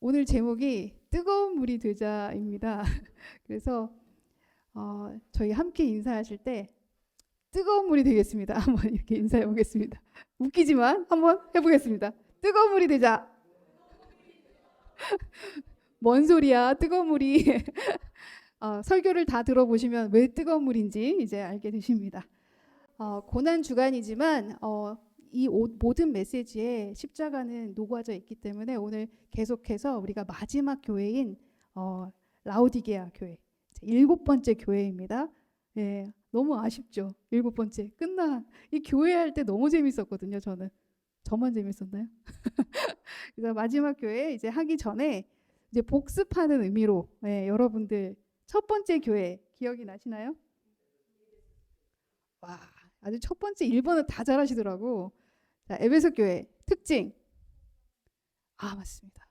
오늘 제목이 뜨거운 물이 되자입니다. 그래서 저희 함께 인사하실 때 뜨거운 물이 되겠습니다. 한번 이렇게 인사해 보겠습니다. 웃기지만 한번 해보겠습니다. 뜨거운 물이 되자. 뭔 소리야? 뜨거운 물이. 설교를 다 들어보시면 왜 뜨거운 물인지 이제 알게 되십니다. 고난 주간이지만 이 모든 메시지에 십자가는 녹아져 있기 때문에 오늘 계속해서 우리가 마지막 교회인 라오디게아 교회 7번째 교회입니다. 예, 너무 아쉽죠. 7번째 끝난 이 교회 할 때 너무 재밌었거든요. 저만 재밌었나요? 그래서 마지막 교회 이제 하기 전에 이제 복습하는 의미로 여러분들 첫 번째 교회 기억이 나시나요? 와, 아주 첫 번째 1번을 다 잘하시더라고. 자, 에베소 교회 특징. 맞습니다.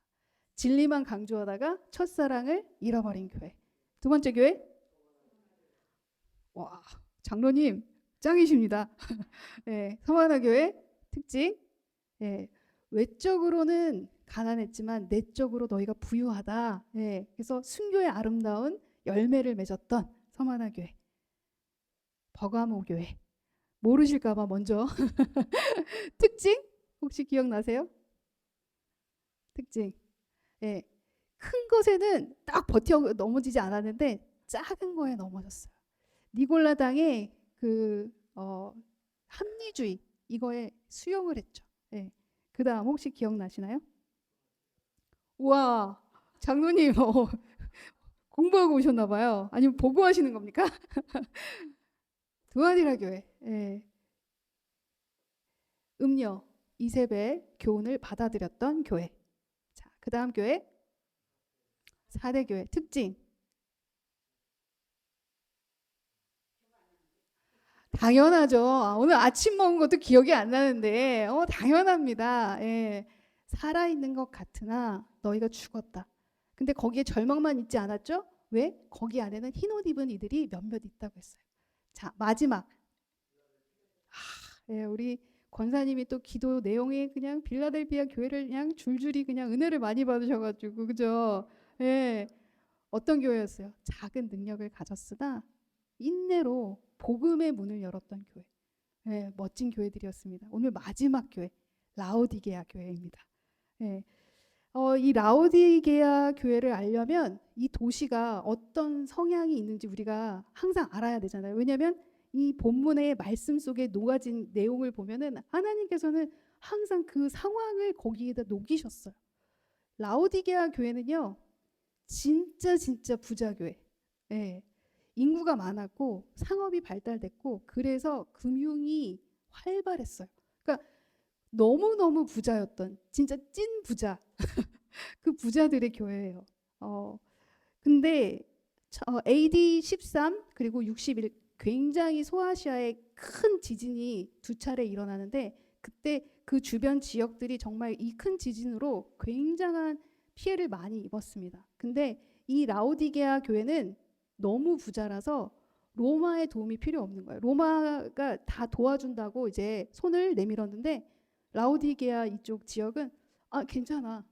진리만 강조하다가 첫사랑을 잃어버린 교회. 두 번째 교회. 와, 장로님 짱이십니다. 네, 서만화 교회 특징. 네, 외적으로는 가난했지만 내적으로 너희가 부유하다. 네, 그래서 순교의 아름다운 열매를 맺었던 서만화 교회. 버가모 교회. 모르실까봐 먼저 특징 혹시 기억나세요? 특징. 예, 큰 것에는 딱 버텨 넘어지지 않았는데 작은 거에 넘어졌어요. 니골라당의 그 합리주의 이거에 수용을 했죠. 예. 그다음 혹시 기억나시나요? 우와, 장로님 공부하고 오셨나 봐요. 아니면 보고하시는 겁니까? 두아디라 교회. 예. 음녀 이세벨 교훈을 받아들였던 교회. 자, 그 다음 교회 4대 교회 특징. 당연하죠. 오늘 아침 먹은 것도 기억이 안 나는데 당연합니다. 예. 살아있는 것 같으나 너희가 죽었다. 근데 거기에 절망만 있지 않았죠? 왜? 거기 안에는 흰 옷 입은 이들이 몇몇 있다고 했어요. 자, 마지막. 예, 우리 권사님이 또 기도 내용이 그냥 빌라델피아 교회를 그냥 줄줄이 그냥 은혜를 많이 받으셔가지고 그죠? 예, 어떤 교회였어요? 작은 능력을 가졌으나 인내로 복음의 문을 열었던 교회. 예, 멋진 교회들이었습니다. 오늘 마지막 교회 라오디게아 교회입니다. 예, 이 라오디게아 교회를 알려면 이 도시가 어떤 성향이 있는지 우리가 항상 알아야 되잖아요. 왜냐하면 이 본문의 말씀 속에 녹아진 내용을 보면은 하나님께서는 항상 그 상황을 거기에다 녹이셨어요. 라오디게아 교회는요, 진짜 부자 교회. 예. 인구가 많았고 상업이 발달됐고 그래서 금융이 활발했어요. 그러니까 너무너무 부자였던 진짜 찐 부자 그 부자들의 교회예요. 근데 AD 13 그리고 61 굉장히 소아시아에 큰 지진이 두 차례 일어나는데 그때 그 주변 지역들이 정말 이 큰 지진으로 굉장한 피해를 많이 입었습니다. 근데 이 라오디게아 교회는 너무 부자라서 로마의 도움이 필요 없는 거예요. 로마가 다 도와준다고 이제 손을 내밀었는데 라오디게아 이쪽 지역은 괜찮아.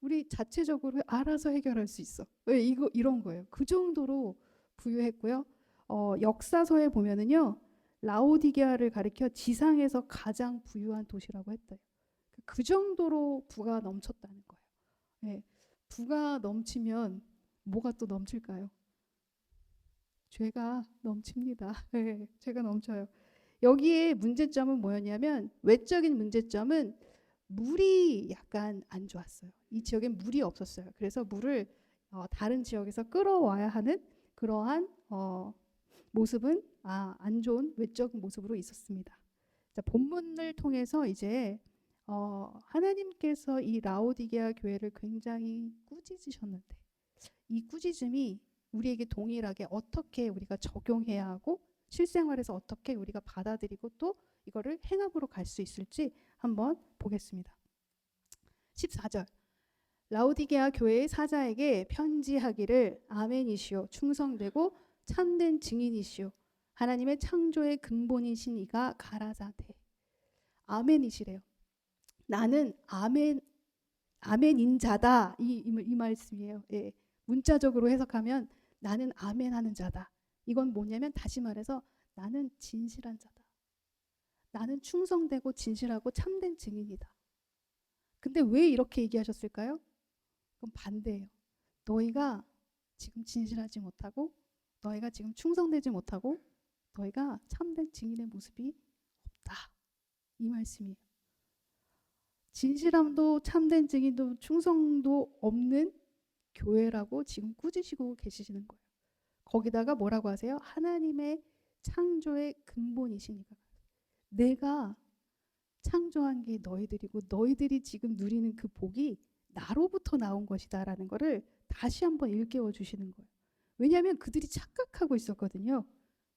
우리 자체적으로 알아서 해결할 수 있어. 왜 이런 거예요. 그 정도로 부유했고요. 역사서에 보면은요. 라오디게아를 가리켜 지상에서 가장 부유한 도시라고 했대요. 그 정도로 부가 넘쳤다는 거예요. 네, 부가 넘치면 뭐가 또 넘칠까요? 죄가 넘칩니다. 네, 죄가 넘쳐요. 여기에 문제점은 뭐였냐면 외적인 문제점은 물이 약간 안 좋았어요. 이 지역엔 물이 없었어요. 그래서 물을 다른 지역에서 끌어와야 하는 그러한 모습은 안 좋은 외적 모습으로 있었습니다. 자, 본문을 통해서 이제 하나님께서 이 라오디게아 교회를 굉장히 꾸짖으셨는데 이 꾸짖음이 우리에게 동일하게 어떻게 우리가 적용해야 하고 실생활에서 어떻게 우리가 받아들이고 또 이거를 행함으로 갈 수 있을지 한번 보겠습니다. 14절 라오디게아 교회의 사자에게 편지하기를 아멘이시오 충성되고 참된 증인이시오 하나님의 창조의 근본이신 이가 가라사대 아멘이시래요. 나는 아멘 아멘인 자다. 이 말씀이에요. 예. 문자적으로 해석하면 나는 아멘하는 자다. 이건 뭐냐면 다시 말해서 나는 진실한 자다. 나는 충성되고 진실하고 참된 증인이다. 근데 왜 이렇게 얘기하셨을까요? 그건 반대예요. 너희가 지금 진실하지 못하고 너희가 지금 충성되지 못하고 너희가 참된 증인의 모습이 없다. 이 말씀이에요. 진실함도 참된 증인도 충성도 없는 교회라고 지금 꾸짖으시고 계시는 거예요. 거기다가 뭐라고 하세요? 하나님의 창조의 근본이시니까. 내가 창조한 게 너희들이고 너희들이 지금 누리는 그 복이 나로부터 나온 것이다라는 거를 다시 한번 일깨워 주시는 거예요. 왜냐하면 그들이 착각하고 있었거든요.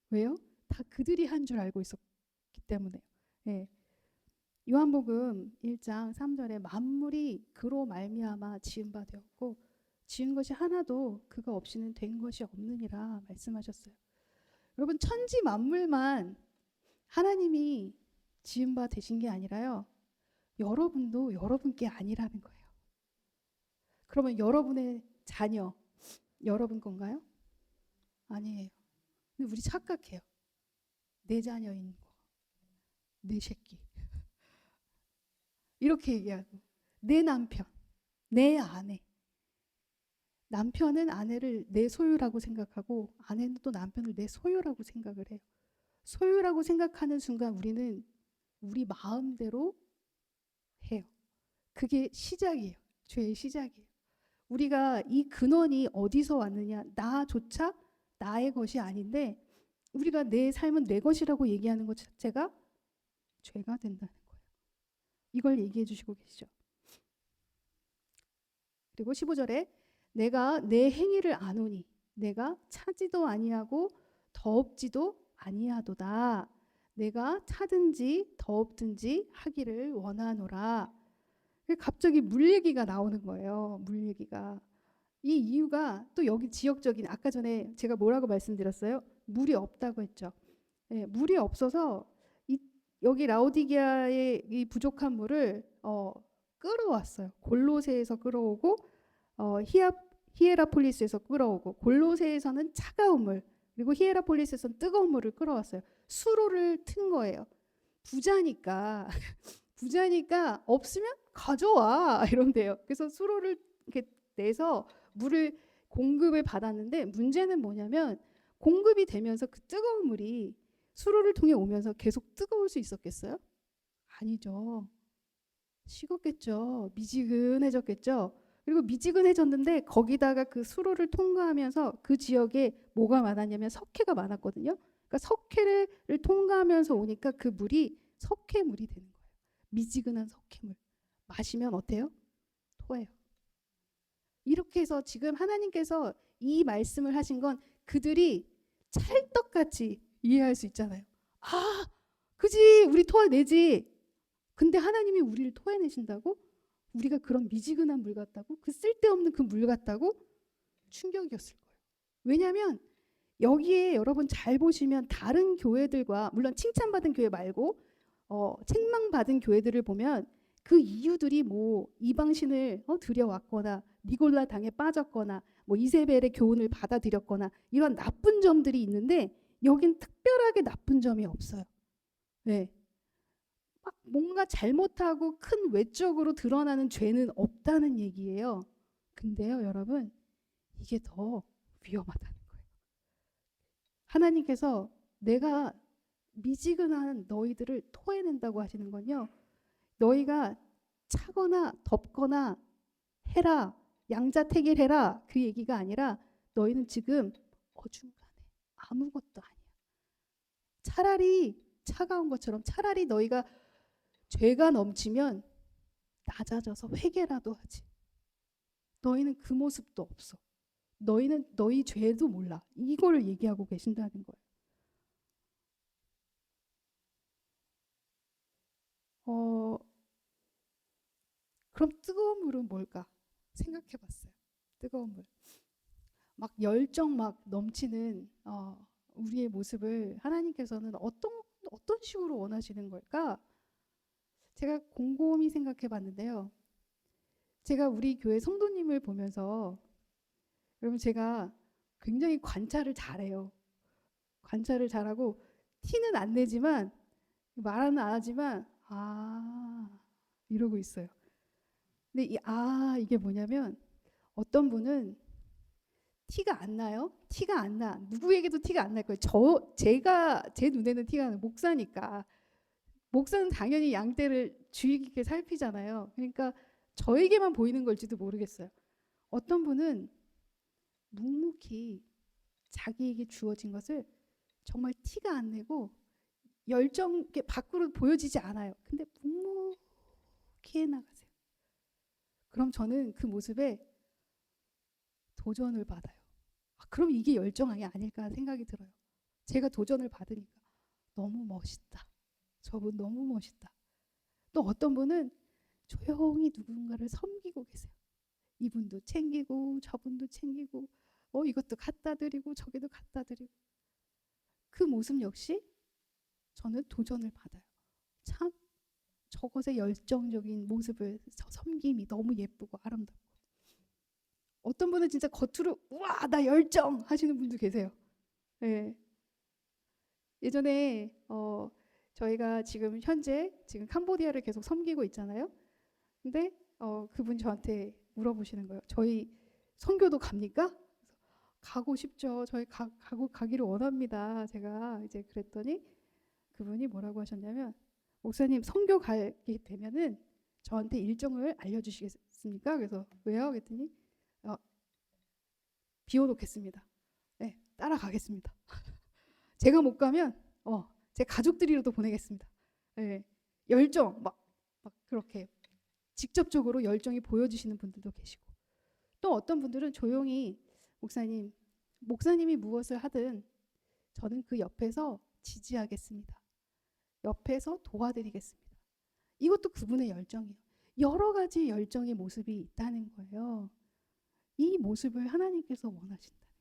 왜요? 다 그들이 한 줄 알고 있었기 때문에. 예. 요한복음 1장 3절에 만물이 그로 말미암아 지은 바 되었고 지은 것이 하나도 그가 없이는 된 것이 없느니라 말씀하셨어요. 여러분 천지 만물만 하나님이 지은 바 되신 게 아니라요. 여러분도 여러분께 아니라는 거예요. 그러면 여러분의 자녀 여러분 건가요? 아니에요. 근데 우리 착각해요. 내 자녀인 거. 내 새끼. 이렇게 얘기하고 내 남편, 내 아내. 남편은 아내를 내 소유라고 생각하고 아내는 또 남편을 내 소유라고 생각을 해요. 소유라고 생각하는 순간 우리는 우리 마음대로 해요. 그게 시작이에요. 죄의 시작이에요. 우리가 이 근원이 어디서 왔느냐? 나조차 나의 것이 아닌데 우리가 내 삶은 내 것이라고 얘기하는 것 자체가 죄가 된다는 거예요. 이걸 얘기해 주시고 계시죠. 그리고 15절에 내가 내 행위를 아노니 내가 차지도 아니하고 더없지도 아니하도다. 내가 차든지 더없든지 하기를 원하노라. 갑자기 물 얘기가 나오는 거예요. 물 얘기가. 이 이유가 또 여기 지역적인 아까 전에 제가 뭐라고 말씀드렸어요? 물이 없다고 했죠. 네, 물이 없어서 여기 라오디게아의 이 부족한 물을 끌어왔어요. 골로새에서 끌어오고 히에라폴리스에서 끌어오고 골로새에서는 차가운 물 그리고 히에라폴리스에서는 뜨거운 물을 끌어왔어요. 수로를 튼 거예요. 부자니까 부자니까 없으면 가져와 이러면 돼요. 그래서 수로를 이렇게 내서 물을 공급을 받았는데 문제는 뭐냐면 공급이 되면서 그 뜨거운 물이 수로를 통해 오면서 계속 뜨거울 수 있었겠어요? 아니죠. 식었겠죠. 미지근해졌겠죠. 그리고 미지근해졌는데 거기다가 그 수로를 통과하면서 그 지역에 뭐가 많았냐면 석회가 많았거든요. 그러니까 석회를 통과하면서 오니까 그 물이 석회물이 되는 거예요. 미지근한 석회물. 마시면 어때요? 토해요. 이렇게 해서 지금 하나님께서 이 말씀을 하신 건 그들이 찰떡같이 이해할 수 있잖아요. 아, 그지 우리 토해내지. 근데 하나님이 우리를 토해내신다고? 우리가 그런 미지근한 물 같다고? 그 쓸데없는 그 물 같다고? 충격이었을 거예요. 왜냐하면 여기에 여러분 잘 보시면 다른 교회들과 물론 칭찬받은 교회 말고 책망받은 교회들을 보면 그 이유들이 뭐 이방신을 들여왔거나 니골라 당에 빠졌거나 뭐 이세벨의 교훈을 받아들였거나 이런 나쁜 점들이 있는데 여긴 특별하게 나쁜 점이 없어요. 네. 막 뭔가 잘못하고 큰 외적으로 드러나는 죄는 없다는 얘기예요. 근데요, 여러분, 이게 더 위험하다는 거예요. 하나님께서 내가 미지근한 너희들을 토해낸다고 하시는 건요. 너희가 차거나 덥거나 해라, 양자택일해라 그 얘기가 아니라 너희는 지금 어중간해. 아무것도 아니야. 차라리 차가운 것처럼 차라리 너희가 죄가 넘치면 낮아져서 회개라도 하지. 너희는 그 모습도 없어. 너희는 너희 죄도 몰라. 이거를 얘기하고 계신다는 거예요. 그럼 뜨거운 물은 뭘까? 생각해 봤어요. 뜨거운 물. 막 열정 막 넘치는 우리의 모습을 하나님께서는 어떤 식으로 원하시는 걸까? 제가 곰곰이 생각해 봤는데요. 제가 우리 교회 성도님을 보면서 여러분 제가 굉장히 관찰을 잘해요. 관찰을 잘하고 티는 안 내지만 말은 안 하지만 이러고 있어요. 근데 이게 뭐냐면 어떤 분은 티가 안 나요. 티가 안 나. 누구에게도 티가 안 날 거예요. 제 눈에는 티가 나요. 목사니까. 목사는 당연히 양떼를 주의 깊게 살피잖아요. 그러니까 저에게만 보이는 걸지도 모르겠어요. 어떤 분은 묵묵히 자기에게 주어진 것을 정말 티가 안 내고 열정 밖으로 보여지지 않아요. 근데 묵묵히 해나가세요. 그럼 저는 그 모습에 도전을 받아요. 그럼 이게 열정이 아닐까 생각이 들어요. 제가 도전을 받으니까 너무 멋있다. 저분 너무 멋있다. 또 어떤 분은 조용히 누군가를 섬기고 계세요. 이분도 챙기고 저분도 챙기고 이것도 갖다 드리고 저기도 갖다 드리고 그 모습 역시 저는 도전을 받아요. 참 저것의 열정적인 모습을 섬김이 너무 예쁘고 아름답고 어떤 분은 진짜 겉으로 우와 나 열정 하시는 분도 계세요. 네. 예전에 저희가 지금 현재 캄보디아를 계속 섬기고 있잖아요. 근데 그분이 저한테 물어보시는 거예요. 저희 선교도 갑니까? 가고 싶죠. 저희 가기를 원합니다. 제가 이제 그랬더니 그분이 뭐라고 하셨냐면 목사님 선교 가게 되면은 저한테 일정을 알려주시겠습니까? 그래서 왜요? 그랬더니 비워놓겠습니다. 네, 따라가겠습니다. 제가 못 가면 제 가족들이라도 보내겠습니다. 네, 열정 막 그렇게 직접적으로 열정이 보여지시는 분들도 계시고 또 어떤 분들은 조용히 목사님이 무엇을 하든 저는 그 옆에서 지지하겠습니다. 옆에서 도와드리겠습니다. 이것도 그분의 열정이에요. 여러 가지 열정의 모습이 있다는 거예요. 이 모습을 하나님께서 원하신다는 거예요.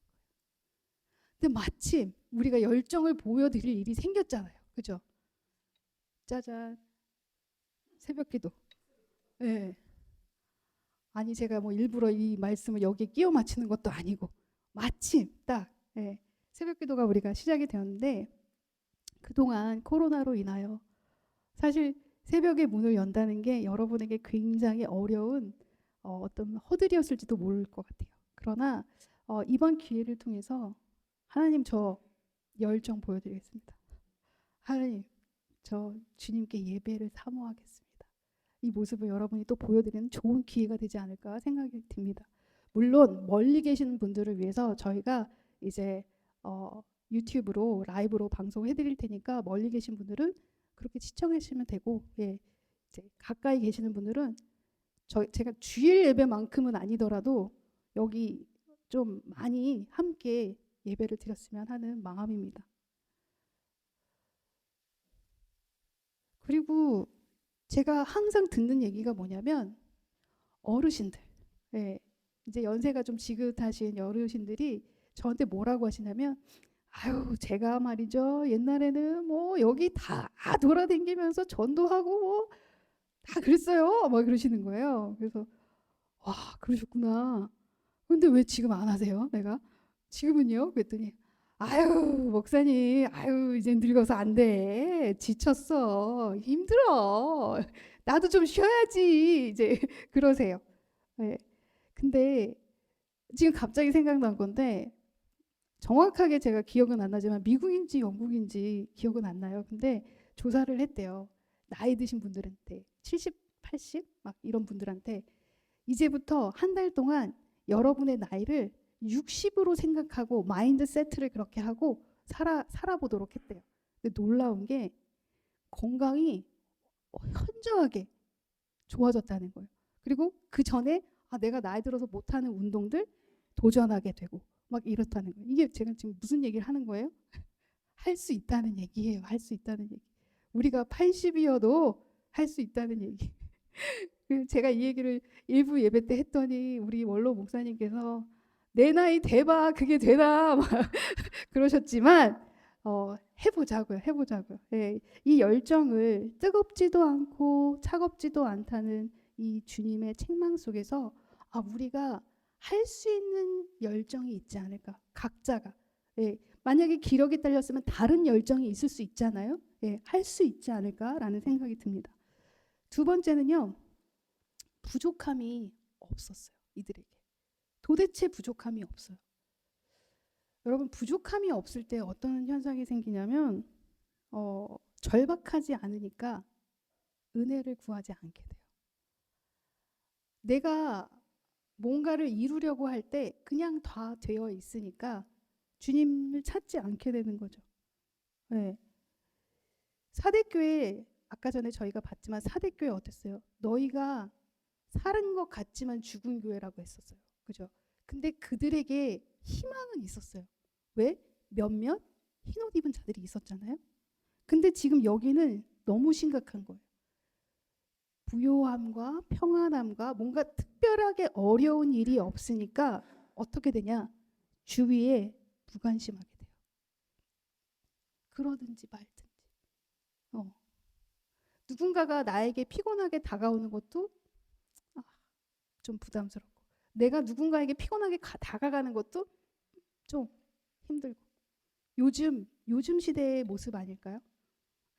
근데 마침 우리가 열정을 보여드릴 일이 생겼잖아요. 그죠? 짜잔. 새벽기도. 네. 아니 제가 뭐 일부러 이 말씀을 여기에 끼워 맞추는 것도 아니고 마침 딱 새벽기도가 우리가 시작이 되었는데 그동안 코로나로 인하여 사실 새벽에 문을 연다는 게 여러분에게 굉장히 어려운 어떤 허들이었을지도 모를 것 같아요. 그러나 이번 기회를 통해서 하나님 저 열정 보여드리겠습니다. 하나님 저 주님께 예배를 사모하겠습니다. 이 모습을 여러분이 또 보여드리는 좋은 기회가 되지 않을까 생각이 듭니다. 물론 멀리 계시는 분들을 위해서 저희가 이제 유튜브로 라이브로 방송해 드릴 테니까 멀리 계신 분들은 그렇게 시청하시면 되고 이제 가까이 계시는 분들은 제가 주일 예배만큼은 아니더라도 여기 좀 많이 함께 예배를 드렸으면 하는 마음입니다. 그리고 제가 항상 듣는 얘기가 뭐냐면 어르신들, 이제 연세가 좀 지긋하신 어르신들이 저한테 뭐라고 하시냐면 아유 제가 말이죠 옛날에는 뭐 여기 다 돌아다니면서 전도하고 뭐 다 그랬어요 막 그러시는 거예요. 그래서 와 그러셨구나. 근데 왜 지금 안 하세요? 내가 지금은요? 그랬더니 아유 목사님 아유 이젠 늙어서 안 돼. 지쳤어. 힘들어. 나도 좀 쉬어야지. 이제 그러세요. 네. 근데 지금 갑자기 생각난 건데 정확하게 제가 기억은 안 나지만 미국인지 영국인지 기억은 안 나요. 근데 조사를 했대요. 나이 드신 분들한테 70, 80 막 이런 분들한테 이제부터 한 달 동안 여러분의 나이를 60으로 생각하고 마인드 세트를 그렇게 하고 살아보도록 했대요. 근데 놀라운 게 건강이 현저하게 좋아졌다는 거예요. 그리고 그 전에 내가 나이 들어서 못하는 운동들 도전하게 되고 막 이렇다는 거예요. 이게 제가 지금 무슨 얘기를 하는 거예요? 할 수 있다는 얘기예요. 할 수 있다는 얘기. 우리가 80이어도 할 수 있다는 얘기. 제가 이 얘기를 일부 예배 때 했더니 우리 원로 목사님께서 내 나이 대봐 그게 되나 막 그러셨지만 해보자고요. 이 열정을 뜨겁지도 않고 차갑지도 않다는 이 주님의 책망 속에서 우리가 할 수 있는 열정이 있지 않을까. 각자가. 예, 만약에 기력이 딸렸으면 다른 열정이 있을 수 있잖아요. 예, 할 수 있지 않을까라는 생각이 듭니다. 두 번째는요. 부족함이 없었어요. 이들에게. 도대체 부족함이 없어요. 여러분, 부족함이 없을 때 어떤 현상이 생기냐면 절박하지 않으니까 은혜를 구하지 않게 돼요. 내가 뭔가를 이루려고 할 때 그냥 다 되어 있으니까 주님을 찾지 않게 되는 거죠. 네. 사대교회 아까 전에 저희가 봤지만 사대교회 어땠어요? 너희가 살은 것 같지만 죽은 교회라고 했었어요. 그죠? 근데 그들에게 희망은 있었어요. 왜? 몇몇 흰옷 입은 자들이 있었잖아요. 근데 지금 여기는 너무 심각한 거예요. 부요함과 평안함과 뭔가 특별하게 어려운 일이 없으니까 어떻게 되냐? 주위에 무관심하게 돼요. 그러든지 말든지. 누군가가 나에게 피곤하게 다가오는 것도 좀 부담스럽고, 내가 누군가에게 피곤하게 다가가는 것도 좀 힘들고. 요즘 시대의 모습 아닐까요?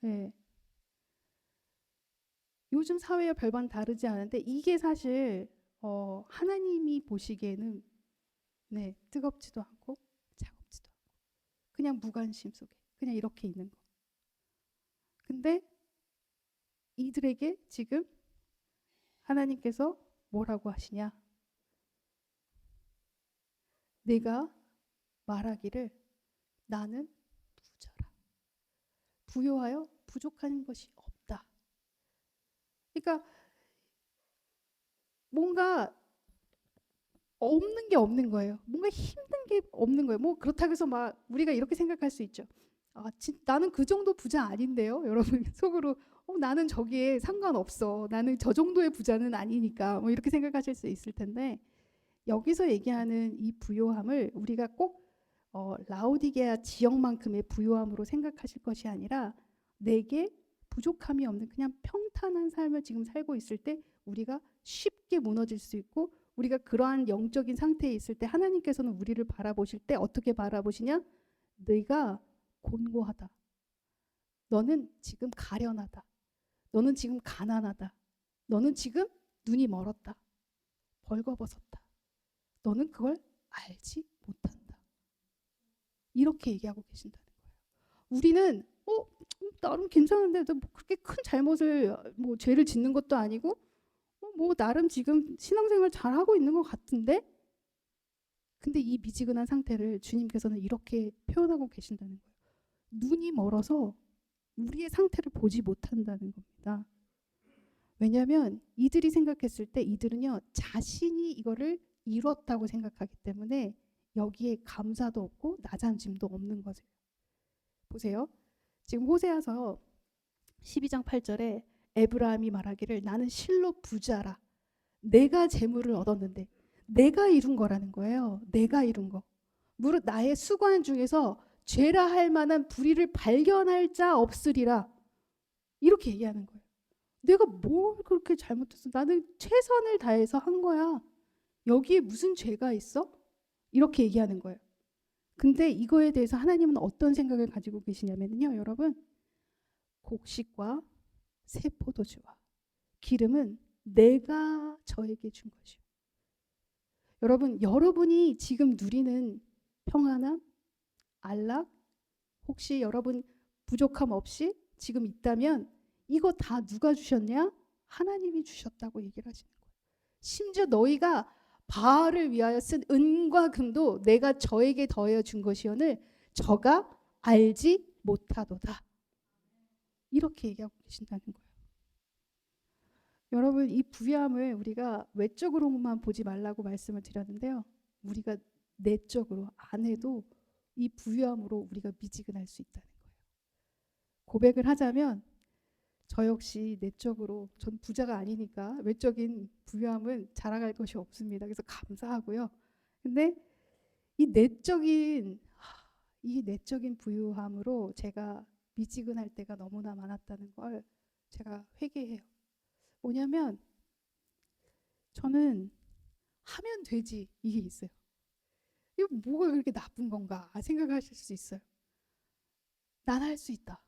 네. 요즘 사회와 별반 다르지 않은데 이게 사실 하나님이 보시기에는 뜨겁지도 않고 차갑지도 않고 그냥 무관심 속에 그냥 이렇게 있는 거. 근데 이들에게 지금 하나님께서 뭐라고 하시냐? 내가 말하기를 나는 부자라. 부요하여 부족한 것이 없다. 그러니까 뭔가 없는 게 없는 거예요. 뭔가 힘든 게 없는 거예요. 뭐 그렇다고 해서 막 우리가 이렇게 생각할 수 있죠. 나는 그 정도 부자 아닌데요. 여러분 속으로 나는 저기에 상관없어. 나는 저 정도의 부자는 아니니까 뭐 이렇게 생각하실 수 있을 텐데, 여기서 얘기하는 이 부요함을 우리가 꼭 라오디게아 지역만큼의 부요함으로 생각하실 것이 아니라 내게 부족함이 없는 그냥 평탄한 삶을 지금 살고 있을 때 우리가 쉽게 무너질 수 있고, 우리가 그러한 영적인 상태에 있을 때 하나님께서는 우리를 바라보실 때 어떻게 바라보시냐? 네가 곤고하다. 너는 지금 가련하다. 너는 지금 가난하다. 너는 지금 눈이 멀었다. 벌거벗었다. 너는 그걸 알지 못한다. 이렇게 얘기하고 계신다는 거예요. 우리는 나름 괜찮은데 뭐 그렇게 큰 잘못을 뭐 죄를 짓는 것도 아니고 뭐 나름 지금 신앙생활 잘하고 있는 것 같은데, 근데 이 미지근한 상태를 주님께서는 이렇게 표현하고 계신다는 거예요. 눈이 멀어서 우리의 상태를 보지 못한다는 겁니다. 왜냐하면 이들이 생각했을 때 이들은요 자신이 이거를 이뤘다고 생각하기 때문에 여기에 감사도 없고 나잠짐도 없는 거죠. 보세요. 지금 호세아서 12장 8절에 에브라임이 말하기를 나는 실로 부자라. 내가 재물을 얻었는데 내가 이룬 거라는 거예요. 내가 이룬 거. 무릇 나의 수고한 중에서 죄라 할 만한 불의를 발견할 자 없으리라. 이렇게 얘기하는 거예요. 내가 뭘 그렇게 잘못했어? 나는 최선을 다해서 한 거야. 여기에 무슨 죄가 있어? 이렇게 얘기하는 거예요. 근데 이거에 대해서 하나님은 어떤 생각을 가지고 계시냐면요, 여러분. 곡식과 새 포도주와 기름은 내가 저에게 준 것이요. 여러분, 여러분이 지금 누리는 평안함, 안락, 혹시 여러분 부족함 없이 지금 있다면 이거 다 누가 주셨냐? 하나님이 주셨다고 얘기를 하시는 거예요. 심지어 너희가 바알을 위하여 쓴 은과 금도 내가 저에게 더하여 준 것이오늘 저가 알지 못하도다. 이렇게 얘기하고 계신다는 거예요. 여러분, 이 부유함을 우리가 외적으로만 보지 말라고 말씀을 드렸는데요. 우리가 내적으로 안에도 이 부유함으로 우리가 미지근할 수 있다는 거예요. 고백을 하자면 저 역시 내적으로 전 부자가 아니니까 외적인 부유함은 자랑할 것이 없습니다. 그래서 감사하고요. 근데 이 내적인 부유함으로 제가 미지근할 때가 너무나 많았다는 걸 제가 회개해요. 뭐냐면 저는 하면 되지 이게 있어요. 이거 뭐가 그렇게 나쁜 건가 생각하실 수 있어요. 난 할 수 있다.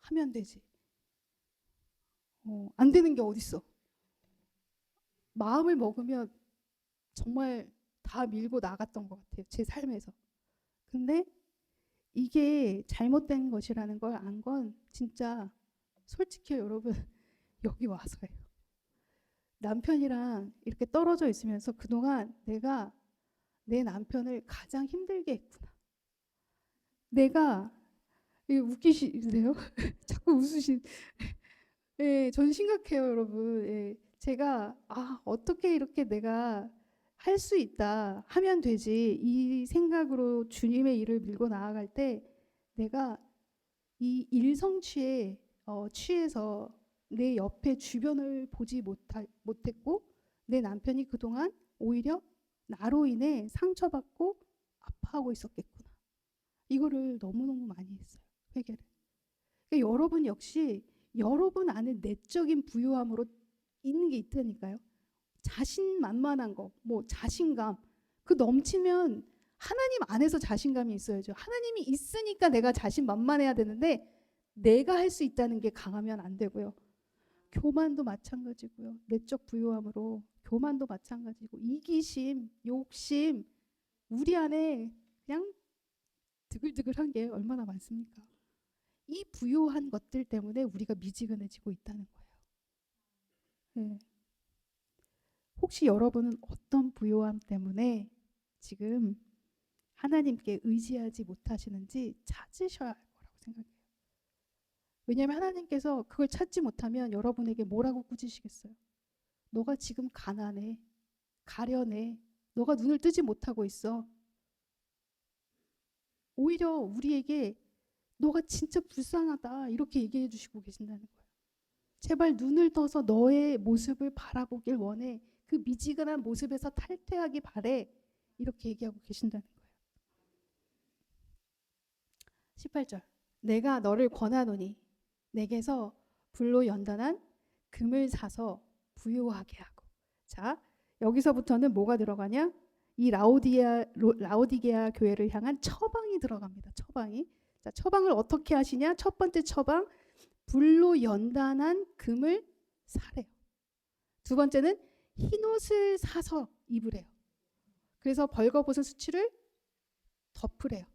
하면 되지. 안 되는 게 어딨어. 마음을 먹으면 정말 다 밀고 나갔던 것 같아요. 제 삶에서. 근데 이게 잘못된 것이라는 걸 안 건 진짜 솔직히 여러분 여기 와서예요. 남편이랑 이렇게 떨어져 있으면서 그동안 내가 내 남편을 가장 힘들게 했구나. 내가 웃기시세요? 자꾸 웃으신. 예, 전 심각해요, 여러분. 예, 제가 어떻게 이렇게 내가 할 수 있다 하면 되지 이 생각으로 주님의 일을 밀고 나아갈 때 내가 이 일성취에 취해서 내 옆에 주변을 보지 못했고 내 남편이 그동안 오히려 나로 인해 상처받고 아파하고 있었겠구나. 이거를 너무너무 많이 했어요. 회개를. 그러니까 여러분 역시 여러분 안에 내적인 부유함으로 있는 게 있다니까요. 자신만만한 거, 뭐 자신감, 그 넘치면 하나님 안에서 자신감이 있어야죠. 하나님이 있으니까 내가 자신만만해야 되는데 내가 할 수 있다는 게 강하면 안 되고요. 교만도 마찬가지고요. 내적 부유함으로 교만도 마찬가지고 이기심, 욕심 우리 안에 그냥 드글드글한 게 얼마나 많습니까? 이 부유한 것들 때문에 우리가 미지근해지고 있다는 거예요. 네. 혹시 여러분은 어떤 부요함 때문에 지금 하나님께 의지하지 못하시는지 찾으셔야 할 거라고 생각해요. 왜냐하면 하나님께서 그걸 찾지 못하면 여러분에게 뭐라고 꾸짖으시겠어요? 너가 지금 가난해, 가련해, 너가 눈을 뜨지 못하고 있어. 오히려 우리에게 너가 진짜 불쌍하다 이렇게 얘기해 주시고 계신다는 거예요. 제발 눈을 떠서 너의 모습을 바라보길 원해. 그 미지근한 모습에서 탈퇴하기 바래. 이렇게 얘기하고 계신다는 거예요. 18절. 내가 너를 권하노니 내게서 불로 연단한 금을 사서 부요하게 하고. 자, 여기서부터는 뭐가 들어가냐? 이 라오디게아 교회를 향한 처방이 들어갑니다. 처방이. 자, 처방을 어떻게 하시냐? 첫 번째 처방, 불로 연단한 금을 사래요. 두 번째는 흰옷을 사서 입으래요. 그래서 벌거벗은 수치를 덮으래요.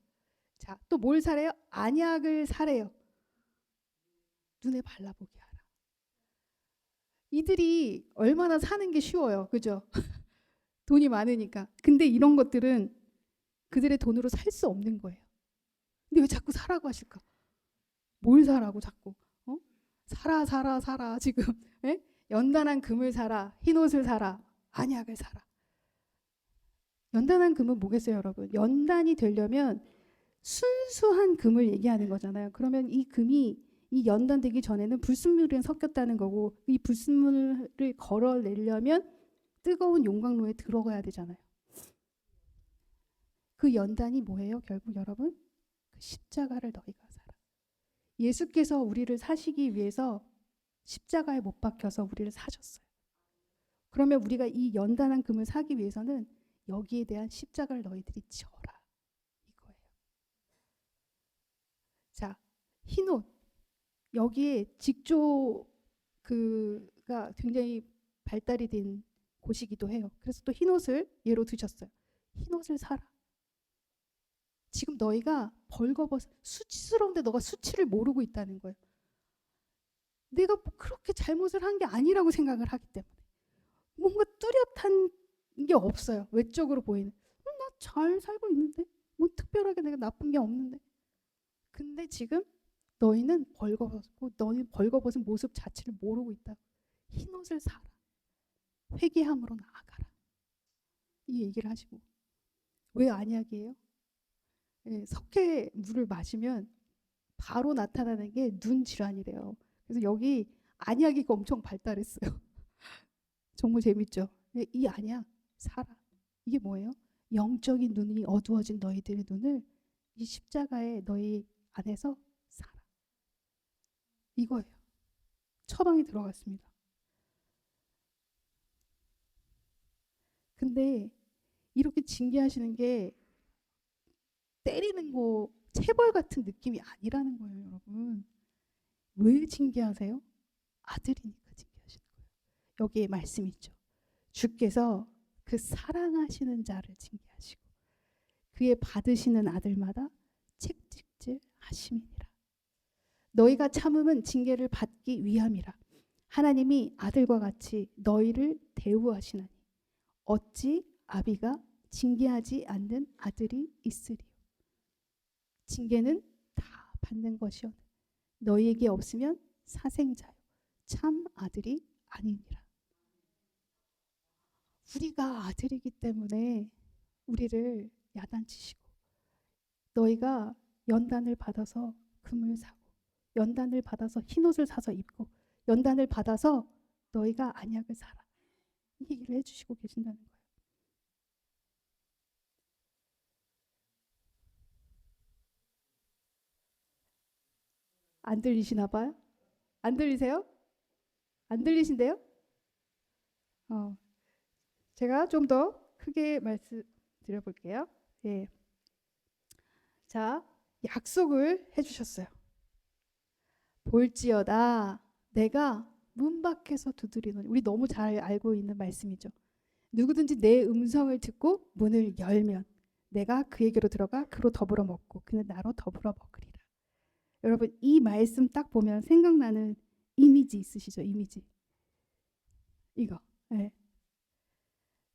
자, 또 뭘 사래요? 안약을 사래요. 눈에 발라보게 하라. 이들이 얼마나 사는 게 쉬워요. 그죠? 돈이 많으니까. 근데 이런 것들은 그들의 돈으로 살 수 없는 거예요. 근데 왜 자꾸 사라고 하실까? 뭘 사라고 자꾸? 사라 지금. 에? 연단한 금을 사라, 흰옷을 사라, 안약을 사라. 연단한 금은 뭐겠어요, 여러분? 연단이 되려면 순수한 금을 얘기하는 거잖아요. 그러면 이 금이 이 연단되기 전에는 불순물이랑 섞였다는 거고 이 불순물을 걸어내려면 뜨거운 용광로에 들어가야 되잖아요. 그 연단이 뭐예요? 결국 여러분? 그 십자가를 너희가 사라. 예수께서 우리를 사시기 위해서 십자가에 못 박혀서 우리를 사셨어요. 그러면 우리가 이 연단한 금을 사기 위해서는 여기에 대한 십자가를 너희들이 지어라. 이거예요. 자, 흰옷. 여기에 직조 그가 굉장히 발달이 된 곳이기도 해요. 그래서 또 흰옷을 예로 드셨어요. 흰옷을 사라. 지금 너희가 벌거벗은 수치스러운데 너가 수치를 모르고 있다는 거예요. 내가 뭐 그렇게 잘못을 한 게 아니라고 생각을 하기 때문에 뭔가 뚜렷한 게 없어요. 외적으로 보이는. 나 잘 살고 있는데 뭐 특별하게 내가 나쁜 게 없는데. 근데 지금 너희는 벌거벗고 너희 벌거벗은 모습 자체를 모르고 있다. 흰옷을 사라. 회개함으로 나아가라. 이 얘기를 하시고. 왜 안약이에요? 예, 석회 물을 마시면 바로 나타나는 게 눈 질환이래요. 그래서 여기 안약이 엄청 발달했어요. 정말 재밌죠? 이 안약 사라. 이게 뭐예요? 영적인 눈이 어두워진 너희들의 눈을 이 십자가에 너희 안에서 사라. 이거예요. 처방이 들어갔습니다. 근데 이렇게 징계하시는 게 때리는 거 체벌 같은 느낌이 아니라는 거예요, 여러분. 왜 징계하세요? 아들이니까 징계하시는 거예요. 여기에 말씀이 있죠. 주께서 그 사랑하시는 자를 징계하시고 그의 받으시는 아들마다 책찍질 하심이니라. 너희가 참음은 징계를 받기 위함이라. 하나님이 아들과 같이 너희를 대우하시나니 어찌 아비가 징계하지 않는 아들이 있으리요. 징계는 다 받는 것이요 너희에게 없으면 사생자요 참 아들이 아니니라. 우리가 아들이기 때문에 우리를 야단치시고 너희가 연단을 받아서 금을 사고 연단을 받아서 흰옷을 사서 입고 연단을 받아서 너희가 안약을 사라. 이 얘기를 해주시고 계신다는 거예요. 안 들리시나 봐요? 안 들리세요? 안 들리신데요? 제가 좀 더 크게 말씀드려볼게요. 예. 자, 약속을 해주셨어요. 볼지어다 내가 문 밖에서 두드리노니. 우리 너무 잘 알고 있는 말씀이죠. 누구든지 내 음성을 듣고 문을 열면 내가 그에게로 들어가 그로 더불어 먹고 그는 나로 더불어 먹으리라. 여러분 이 말씀 딱 보면 생각나는 이미지 있으시죠? 이미지. 이거. 네.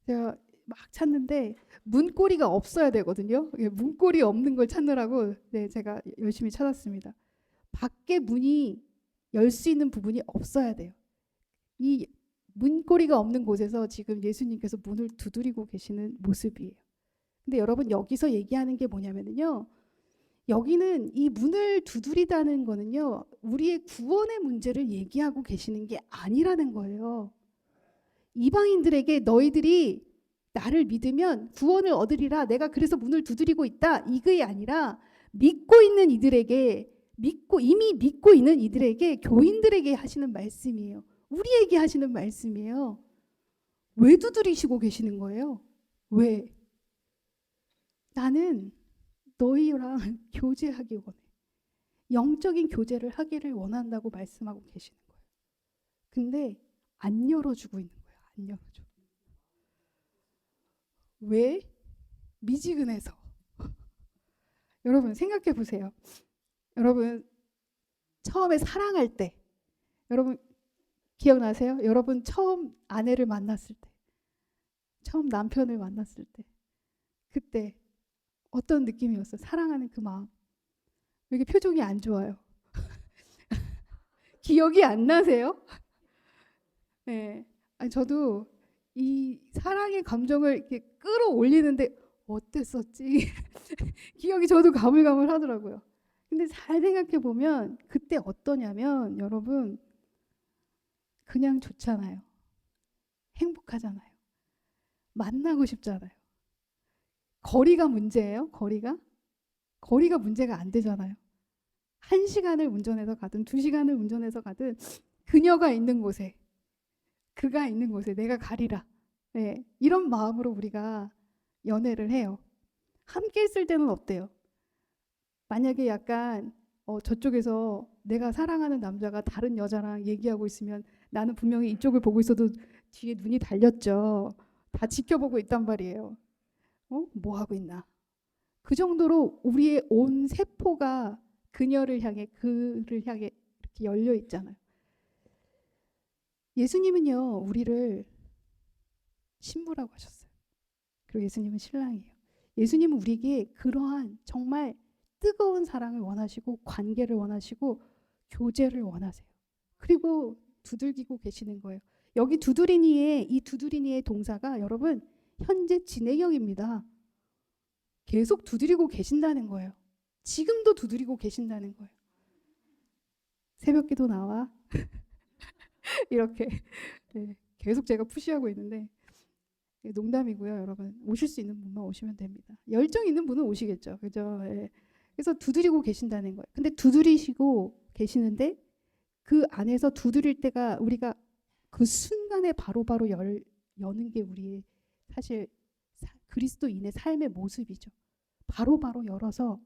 제가 막 찾는데 문고리가 없어야 되거든요. 문고리 없는 걸 찾느라고 네, 제가 열심히 찾았습니다. 밖에 문이 열 수 있는 부분이 없어야 돼요. 이 문고리가 없는 곳에서 지금 예수님께서 문을 두드리고 계시는 모습이에요. 근데 여러분 여기서 얘기하는 게 뭐냐면요. 여기는 이 문을 두드리다는 거는요. 우리의 구원의 문제를 얘기하고 계시는 게 아니라는 거예요. 이방인들에게 너희들이 나를 믿으면 구원을 얻으리라. 내가 그래서 문을 두드리고 있다. 이게 아니라 믿고 있는 이들에게 이미 믿고 있는 이들에게 교인들에게 하시는 말씀이에요. 우리에게 하시는 말씀이에요. 왜 두드리시고 계시는 거예요? 왜? 나는 너희랑 교제하기 원해. 영적인 교제를 하기를 원한다고 말씀하고 계시는 거예요. 근데 안 열어주고 있는 거예요. 안 열어줘. 왜? 미지근해서. 여러분 생각해 보세요. 여러분 처음에 사랑할 때 여러분 기억나세요? 여러분 처음 아내를 만났을 때 처음 남편을 만났을 때 그때 어떤 느낌이었어요? 사랑하는 그 마음. 왜 이렇게 표정이 안 좋아요? 기억이 안 나세요? 네. 아니, 저도 이 사랑의 감정을 이렇게 끌어올리는데 어땠었지? 기억이 저도 가물가물하더라고요. 근데 잘 생각해 보면 그때 어떠냐면 여러분 그냥 좋잖아요. 행복하잖아요. 만나고 싶잖아요. 거리가 문제예요? 거리가 문제가 안 되잖아요. 1시간을 운전해서 가든 2시간을 운전해서 가든 그녀가 있는 곳에 그가 있는 곳에 내가 가리라. 네, 이런 마음으로 우리가 연애를 해요. 함께 있을 때는 어때요? 만약에 약간 저쪽에서 내가 사랑하는 남자가 다른 여자랑 얘기하고 있으면 나는 분명히 이쪽을 보고 있어도 뒤에 눈이 달렸죠. 다 지켜보고 있단 말이에요. 뭐 하고 있나? 그 정도로 우리의 온 세포가 그녀를 향해 그를 향해 이렇게 열려 있잖아요. 예수님은요 우리를 신부라고 하셨어요. 그리고 예수님은 신랑이에요. 예수님은 우리에게 그러한 정말 뜨거운 사랑을 원하시고 관계를 원하시고 교제를 원하세요. 그리고 두들기고 계시는 거예요. 여기 이 두드리니의 동사가 여러분 현재 진행형입니다. 계속 두드리고 계신다는 거예요. 지금도 두드리고 계신다는 거예요. 새벽기도 나와. 이렇게 네, 계속 제가 푸시하고 있는데 농담이고요. 여러분 오실 수 있는 분만 오시면 됩니다. 열정 있는 분은 오시겠죠. 그죠? 네. 그래서 두드리고 계신다는 거예요. 근데 두드리시고 계시는데 그 안에서 두드릴 때가 우리가 그 순간에 바로바로 여는 게 우리의 사실 그리스도인의 삶의 모습이죠. 바로바로 열어서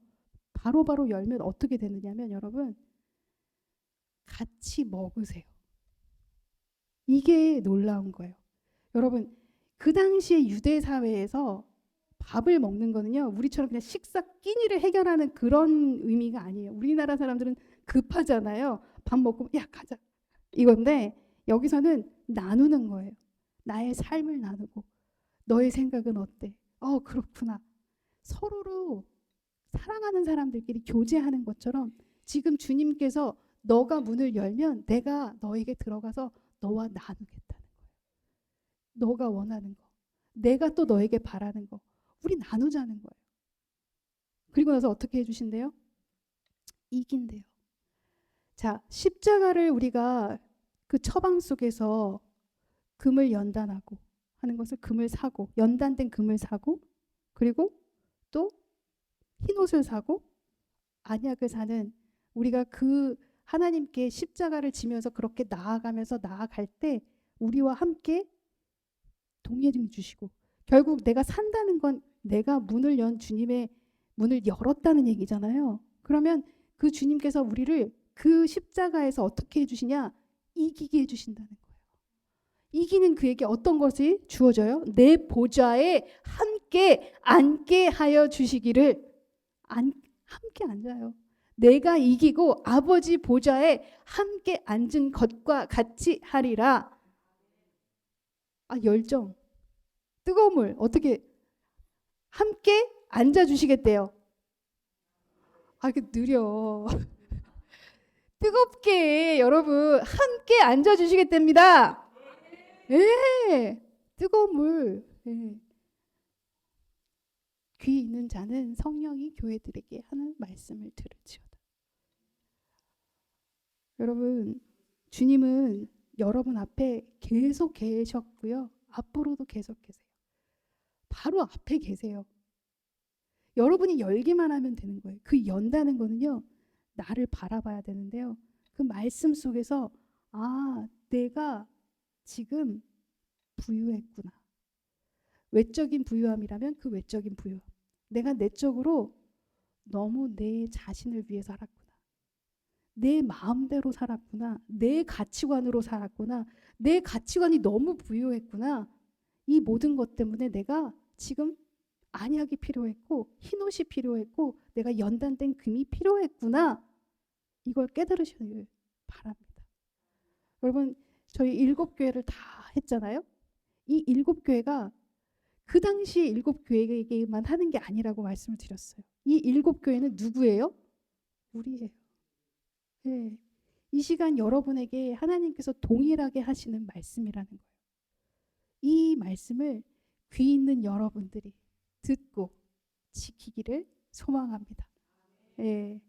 바로바로 열면 어떻게 되느냐면 여러분 같이 먹으세요. 이게 놀라운 거예요. 여러분 그 당시에 유대 사회에서 밥을 먹는 거는요 우리처럼 그냥 식사 끼니를 해결하는 그런 의미가 아니에요. 우리나라 사람들은 급하잖아요. 밥 먹고 야 가자 이건데 여기서는 나누는 거예요. 나의 삶을 나누고 너의 생각은 어때? 그렇구나. 서로로 사랑하는 사람들끼리 교제하는 것처럼 지금 주님께서 너가 문을 열면 내가 너에게 들어가서 너와 나누겠다는 거예요. 너가 원하는 거. 내가 또 너에게 바라는 거. 우리 나누자는 거예요. 그리고 나서 어떻게 해주신대요? 이긴대요. 자, 십자가를 우리가 그 처방 속에서 금을 연단하고 하는 것을 금을 사고 연단된 금을 사고 그리고 또 흰옷을 사고 안약을 사는 우리가 그 하나님께 십자가를 지면서 그렇게 나아가면서 나아갈 때 우리와 함께 동행해 주시고 결국 내가 산다는 건 내가 문을 연 주님의 문을 열었다는 얘기잖아요. 그러면 그 주님께서 우리를 그 십자가에서 어떻게 해주시냐? 이기게 해주신다는 거예요. 이기는 그에게 어떤 것이 주어져요? 내 보좌에 함께 앉게 하여 주시기를. 함께 앉아요. 내가 이기고 아버지 보좌에 함께 앉은 것과 같이 하리라. 열정, 뜨거움을 어떻게 함께 앉아주시겠대요. 이게 느려. 뜨겁게 여러분 함께 앉아주시겠답니다. 예, 뜨거운 물. 예. 귀 있는 자는 성령이 교회들에게 하는 말씀을 들을지어다. 여러분, 주님은 여러분 앞에 계속 계셨고요. 앞으로도 계속 계세요. 바로 앞에 계세요. 여러분이 열기만 하면 되는 거예요. 그 연다는 거는요. 나를 바라봐야 되는데요. 그 말씀 속에서 내가 지금 부유했구나. 외적인 부유함이라면 그 외적인 부유함. 내가 내적으로 너무 내 자신을 위해 살았구나. 내 마음대로 살았구나. 내 가치관으로 살았구나. 내 가치관이 너무 부유했구나. 이 모든 것 때문에 내가 지금 안약이 필요했고 흰옷이 필요했고 내가 연단된 금이 필요했구나. 이걸 깨달으시길 바랍니다. 여러분 저희 7교회를 다 했잖아요. 이 7교회가 그 당시에 7교회에게만 하는 게 아니라고 말씀을 드렸어요. 이 7교회는 누구예요? 우리예요. 네. 이 시간 여러분에게 하나님께서 동일하게 하시는 말씀이라는 거예요. 이 말씀을 귀 있는 여러분들이 듣고 지키기를 소망합니다. 네.